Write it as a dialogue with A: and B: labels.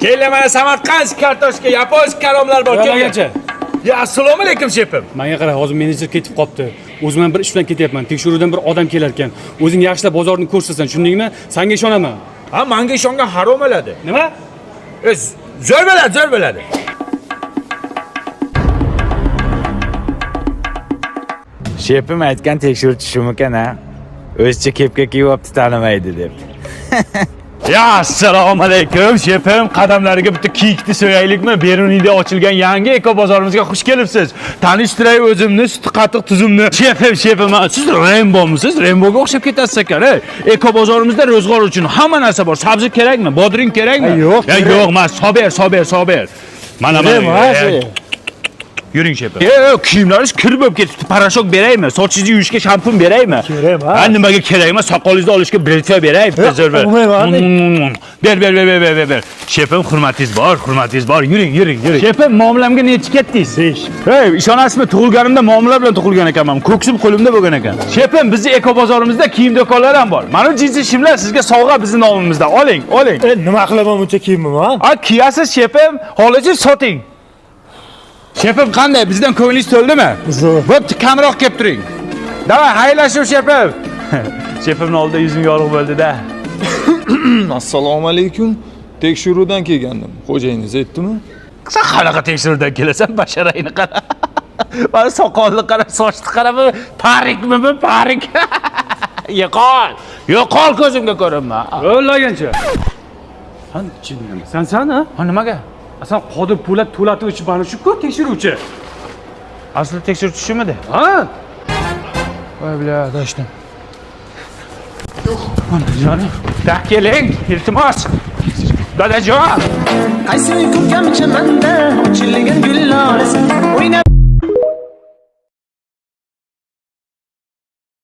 A: Keling mana Samarqand kartoshka, yaponsk karomlar bor.
B: Qancha?
A: Ya assalomu alaykum shefim.
B: Menga qara, hozir menejer ketib qopti. O'zim ham bir ish bilan ketyapman. Tekshiruvdan bir odam kelar ekan. O'zing yaxshilab bozorni ko'rsasan, tushundingmi? Senga ishonaman.
A: Ha, menga ishongan harom bo'ladi.
B: Nima?
A: Zo'r bo'ladi.
C: Shefim aytgan tekshiruvchi shumikan ha. O'zicha kepka kiyibdi tanimaydi deb.
A: Ya assalomu alaykum shefim. Qadamlariga bitta kiyikni so'yaylikmi? Beruniyda ochilgan yangi eko bozorimizga xush kelibsiz. Tanishtiray o'zimni, suti qatiq tuzumni. Shefim, siz Rembo'misiz? Rembo'ga o'xshab ketasiz ekan. Eko bozorimizda ro'zg'or uchun hamma narsa bor. Sabzi kerakmi? Bodring kerakmi?
B: Yo'q.
A: Yo'q, mas, sober. Mana. Yuring shefim. Kiyimlaringiz kir bo'lib ketibdi. Parashok beraymi? Sochingizni yuvishga shampun beraymi?
B: Kerak emas.
A: Ha, nimaga kerak emas? Soqolingizni olishga bretva beraymi? Ber. Shefim, hurmatingiz bor. Yuring. Shefim, muomalamga nechi ketdingiz? Hey, ishonasizmi? Tug'ilganimda muomala bilan tug'ilgan ekanman. Ko'ksim qo'limda bo'lgan ekan. Shefim, bizning eko bozorimizda kiyim do'konlari ham bor. Mana jinsi shimlar sizga sovg'a bizning nomimizdan. Oling.
B: Nima qilaman buncha kiyimimni?
A: Ha, kiyasiz shefim, holichi soting. Shefim qanday? Bizdan ko'nglingiz to'ldimi? Bo'pti, kamroq kelib turing. Davay, xayrlashuv shefim. Shefimning oldida yuzim yorug' bo'ldi-da.
D: Assalomu alaykum. Tekshiruvdan kelgandim. Xo'jayingiz aytdimi?
A: Sen qanaqa tekshiruvdan kelasan? Basharangni qara. Mana soqolni qara, sochni qara, parikmi bu? Parik. Yo'qol ko'zimga ko'rinma.
B: O'ylagancha. Sen chinnimi? Sen ha?
A: Ha, nimaga?
B: Sen Qodir Po'lat To'latovich mana shu-ku tekshiruvchi.
A: Asli tekshiruvchi shumidi?
B: Ha?
A: Voy bля, dashtim. Onajonim, keling, iltimos. Dadajon.
E: Qaysi ko'rkam chamanda ochilgan gul lolasi